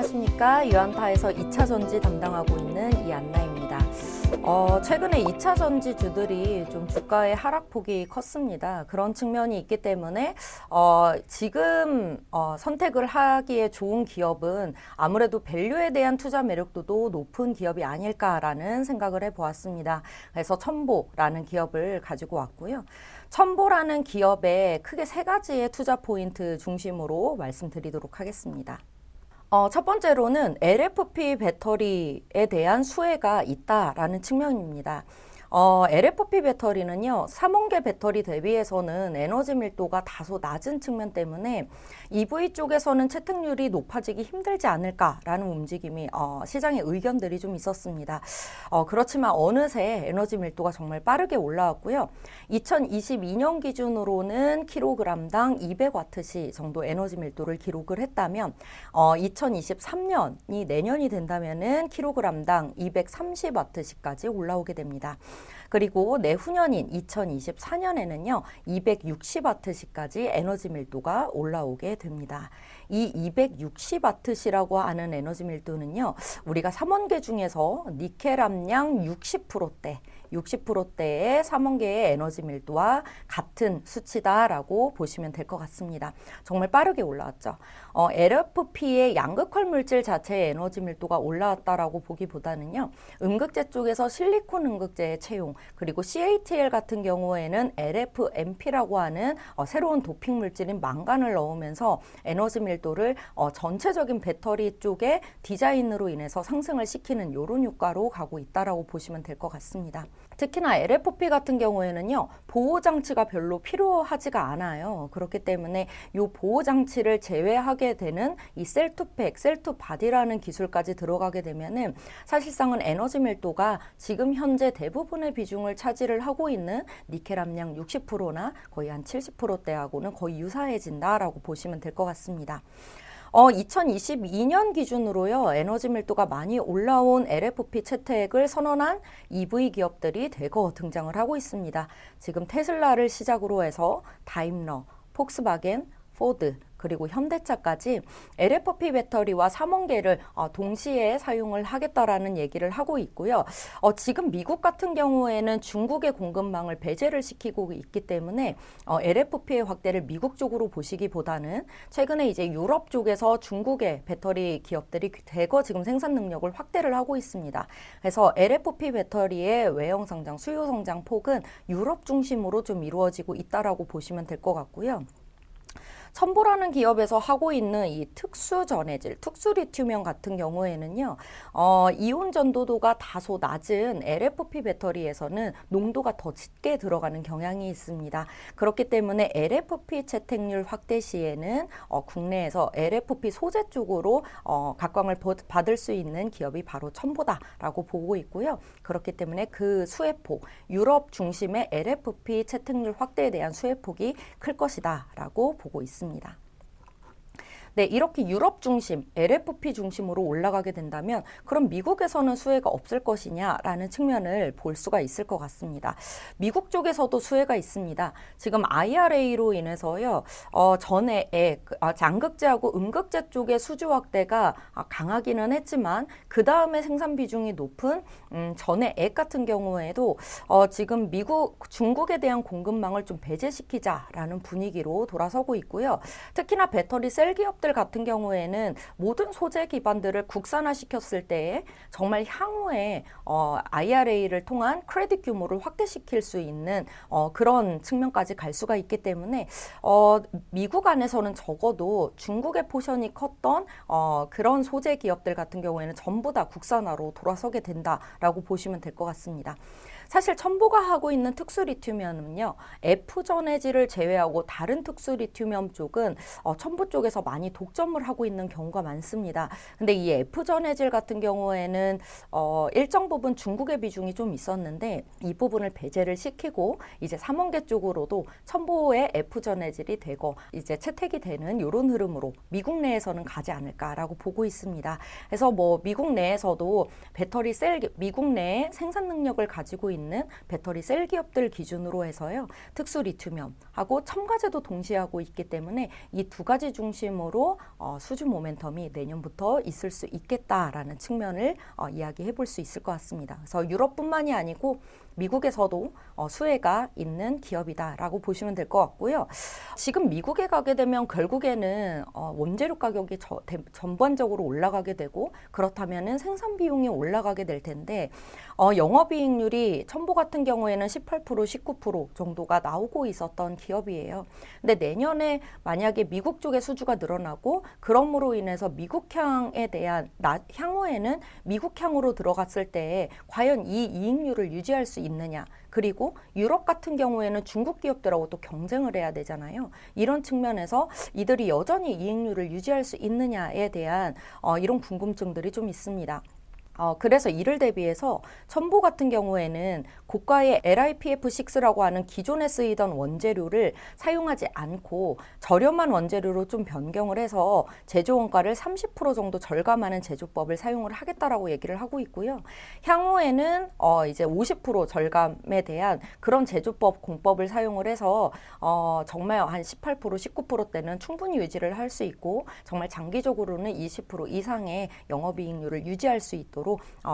안녕하십니까. 유안타에서 2차 전지 담당하고 있는 이안나입니다. 최근에 2차 전지주들이 좀 주가의 하락폭이 컸습니다. 그런 측면이 있기 때문에 지금 선택을 하기에 좋은 기업은 아무래도 밸류에 대한 투자 매력도도 높은 기업이 아닐까라는 생각을 해보았습니다. 그래서 첨보라는 기업을 가지고 왔고요. 첨보라는 기업에 크게 세 가지의 투자 포인트 중심으로 말씀드리도록 하겠습니다. 첫 번째로는 LFP 배터리에 대한 수혜가 있다라는 측면입니다. LFP 배터리는요, 3원계 배터리 대비해서는 에너지 밀도가 다소 낮은 측면 때문에 EV 쪽에서는 채택률이 높아지기 힘들지 않을까라는 움직임이 시장의 의견들이 좀 있었습니다. 그렇지만 어느새 에너지 밀도가 정말 빠르게 올라왔고요. 2022년 기준으로는 킬로그램당 200와트시 정도 에너지 밀도를 기록을 했다면 2023년이 내년이 된다면은 킬로그램당 230와트시까지 올라오게 됩니다. 그리고 내후년인 2024년에는요, 260와트시까지 에너지 밀도가 올라오게 됩니다. 이 260와트시라고 하는 에너지 밀도는요, 우리가 3원계 중에서 니켈 함량 60%대의 3원계의 에너지 밀도와 같은 수치다라고 보시면 될 것 같습니다. 정말 빠르게 올라왔죠. LFP의 양극화 물질 자체의 에너지 밀도가 올라왔다라고 보기보다는요, 음극재 쪽에서 실리콘 음극재의 채용, 그리고 CATL 같은 경우에는 LFMP라고 하는 새로운 도핑 물질인 망간을 넣으면서 에너지 밀도를 전체적인 배터리 쪽의 디자인으로 인해서 상승을 시키는 이런 효과로 가고 있다라고 보시면 될 것 같습니다. 특히나 LFP 같은 경우에는요, 보호장치가 별로 필요하지가 않아요. 그렇기 때문에 이 보호장치를 제외하게 되는 이 셀투팩, 셀투바디라는 기술까지 들어가게 되면은 사실상은 에너지 밀도가 지금 현재 대부분의 비중을 차지를 하고 있는 니켈 함량 60%나 거의 한 70%대하고는 거의 유사해진다라고 보시면 될 것 같습니다. 2022년 기준으로요, 에너지 밀도가 많이 올라온 LFP 채택을 선언한 EV 기업들이 대거 등장을 하고 있습니다. 지금 테슬라를 시작으로 해서 다임러, 폭스바겐, 포드, 그리고 현대차까지 LFP 배터리와 3원계를 동시에 사용을 하겠다라는 얘기를 하고 있고요. 지금 미국 같은 경우에는 중국의 공급망을 배제를 시키고 있기 때문에 LFP의 확대를 미국 쪽으로 보시기보다는 최근에 이제 유럽 쪽에서 중국의 배터리 기업들이 대거 지금 생산 능력을 확대를 하고 있습니다. 그래서 LFP 배터리의 외형 성장, 수요 성장 폭은 유럽 중심으로 좀 이루어지고 있다라고 보시면 될 것 같고요. 첨보라는 기업에서 하고 있는 이 특수 전해질, 특수 리튬이온 같은 경우에는요, 이온 전도도가 다소 낮은 LFP 배터리에서는 농도가 더 짙게 들어가는 경향이 있습니다. 그렇기 때문에 LFP 채택률 확대 시에는 국내에서 LFP 소재 쪽으로 각광을 받을 수 있는 기업이 바로 첨보다라고 보고 있고요. 그렇기 때문에 그 수혜폭, 유럽 중심의 LFP 채택률 확대에 대한 수혜폭이 클 것이다라고 보고 있습니다. 네, 이렇게 유럽 중심, LFP 중심으로 올라가게 된다면 그럼 미국에서는 수혜가 없을 것이냐라는 측면을 볼 수가 있을 것 같습니다. 미국 쪽에서도 수혜가 있습니다. 지금 IRA로 인해서요, 전에 양극재하고 음극재 쪽의 수주 확대가 강하기는 했지만 그 다음에 생산 비중이 높은 전에 액 같은 경우에도 지금 중국에 대한 공급망을 좀 배제시키자라는 분위기로 돌아서고 있고요. 특히나 배터리 셀 기업 들 같은 경우에는 모든 소재 기반들을 국산화시켰을 때에 정말 향후에 IRA를 통한 크레딧 규모를 확대시킬 수 있는 그런 측면까지 갈 수가 있기 때문에 미국 안에서는 적어도 중국의 포션이 컸던 그런 소재 기업들 같은 경우에는 전부 다 국산화로 돌아서게 된다라고 보시면 될 것 같습니다. 사실 첨보가 하고 있는 특수 리튬이온은요, F전해질을 제외하고 다른 특수 리튬이온 쪽은 첨보 쪽에서 많이 독점을 하고 있는 경우가 많습니다. 근데 이 F전해질 같은 경우에는 일정 부분 중국의 비중이 좀 있었는데 이 부분을 배제를 시키고 이제 3원계 쪽으로도 첨보의 F전해질이 되고 이제 채택이 되는 이런 흐름으로 미국 내에서는 가지 않을까라고 보고 있습니다. 그래서 미국 내에서도 배터리 셀, 미국 내에 생산 능력을 가지고 있는 있는 배터리 셀 기업들 기준으로 해서요. 특수 리튬하고 첨가제도 동시에 하고 있기 때문에 이 두 가지 중심으로 수주 모멘텀이 내년부터 있을 수 있겠다라는 측면을 이야기해 볼 수 있을 것 같습니다. 그래서 유럽뿐만이 아니고 미국에서도 수혜가 있는 기업이다라고 보시면 될 것 같고요. 지금 미국에 가게 되면 결국에는 원재료 가격이 전반적으로 올라가게 되고 그렇다면은 생산 비용이 올라가게 될 텐데 영업이익률이 첨보 같은 경우에는 18%, 19% 정도가 나오고 있었던 기업이에요. 근데 내년에 만약에 미국 쪽의 수주가 늘어나고 그럼으로 인해서 미국향에 대한 향후에는 미국향으로 들어갔을 때 과연 이 이익률을 유지할 수 있느냐, 그리고 유럽 같은 경우에는 중국 기업들하고 또 경쟁을 해야 되잖아요. 이런 측면에서 이들이 여전히 이익률을 유지할 수 있느냐에 대한 이런 궁금증들이 좀 있습니다. 그래서 이를 대비해서 첨보 같은 경우에는 고가의 LiPF6라고 하는 기존에 쓰이던 원재료를 사용하지 않고 저렴한 원재료로 좀 변경을 해서 제조 원가를 30% 정도 절감하는 제조법을 사용을 하겠다라고 얘기를 하고 있고요. 향후에는 이제 50% 절감에 대한 그런 제조법 공법을 사용을 해서 정말 한 18%, 19%대는 충분히 유지를 할 수 있고 정말 장기적으로는 20% 이상의 영업이익률을 유지할 수 있도록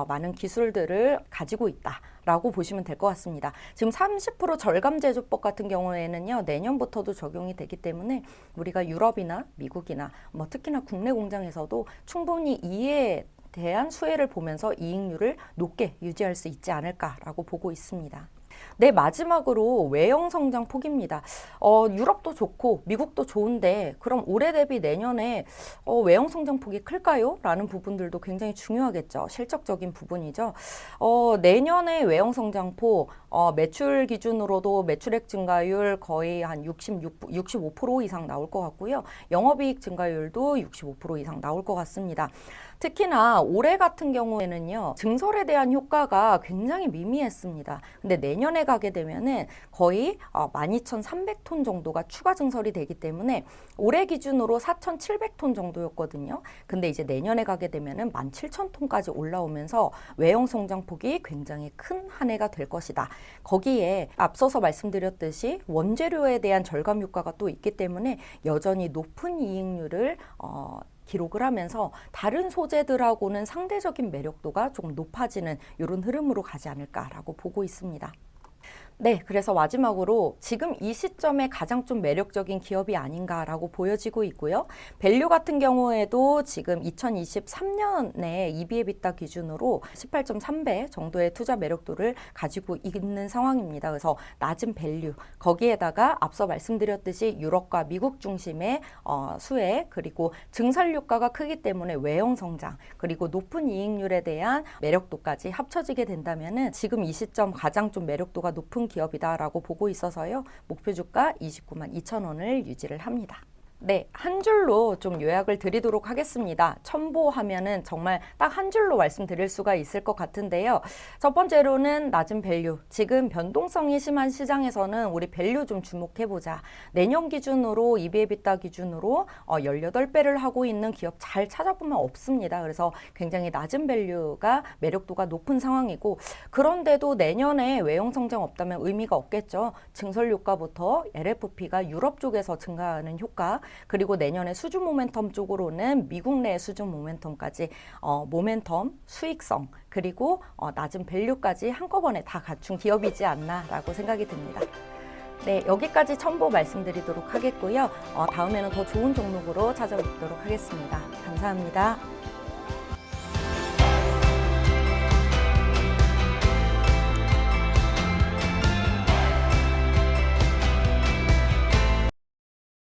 많은 기술들을 가지고 있다라고 보시면 될 것 같습니다. 지금 30% 절감 제조법 같은 경우에는요, 내년부터도 적용이 되기 때문에 우리가 유럽이나 미국이나 특히나 국내 공장에서도 충분히 이에 대한 수혜를 보면서 이익률을 높게 유지할 수 있지 않을까라고 보고 있습니다. 네, 마지막으로 외형 성장 폭입니다. 유럽도 좋고 미국도 좋은데 그럼 올해 대비 내년에 외형 성장 폭이 클까요? 라는 부분들도 굉장히 중요하겠죠. 실적적인 부분이죠. 내년에 외형 성장폭 매출 기준으로도 매출액 증가율 거의 한 65% 이상 나올 것 같고요. 영업이익 증가율도 65% 이상 나올 것 같습니다. 특히나 올해 같은 경우에는요, 증설에 대한 효과가 굉장히 미미했습니다. 근데 내년에 가게 되면은 거의 12,300톤 정도가 추가 증설이 되기 때문에 올해 기준으로 4,700톤 정도였거든요. 근데 이제 내년에 가게 되면은 17,000톤까지 올라오면서 외형 성장폭이 굉장히 큰 한 해가 될 것이다. 거기에 앞서서 말씀드렸듯이 원재료에 대한 절감 효과가 또 있기 때문에 여전히 높은 이익률을 기록을 하면서 다른 소재들하고는 상대적인 매력도가 조금 높아지는 이런 흐름으로 가지 않을까라고 보고 있습니다. 네, 그래서 마지막으로 지금 이 시점에 가장 좀 매력적인 기업이 아닌가라고 보여지고 있고요. 밸류 같은 경우에도 지금 2023년에 EBITA 기준으로 18.3배 정도의 투자 매력도를 가지고 있는 상황입니다. 그래서 낮은 밸류, 거기에다가 앞서 말씀드렸듯이 유럽과 미국 중심의 수혜, 그리고 증설 효과가 크기 때문에 외형 성장, 그리고 높은 이익률에 대한 매력도까지 합쳐지게 된다면은 지금 이 시점 가장 좀 매력도가 높은 기업이다라고 보고 있어서요. 목표 주가 29만 2천 원을 유지를 합니다. 네, 한 줄로 좀 요약을 드리도록 하겠습니다. 첨보하면은 정말 딱 한 줄로 말씀드릴 수가 있을 것 같은데요. 첫 번째로는 낮은 밸류. 지금 변동성이 심한 시장에서는 우리 밸류 좀 주목해보자. 내년 기준으로 EBITA 기준으로 18배를 하고 있는 기업 잘 찾아보면 없습니다. 그래서 굉장히 낮은 밸류가 매력도가 높은 상황이고, 그런데도 내년에 외형 성장 없다면 의미가 없겠죠. 증설 효과부터 LFP가 유럽 쪽에서 증가하는 효과, 그리고 내년에 수주 모멘텀 쪽으로는 미국 내 수주 모멘텀까지 모멘텀, 수익성, 그리고 낮은 밸류까지 한꺼번에 다 갖춘 기업이지 않나라고 생각이 듭니다. 네, 여기까지 첨보 말씀드리도록 하겠고요. 다음에는 더 좋은 종목으로 찾아뵙도록 하겠습니다. 감사합니다.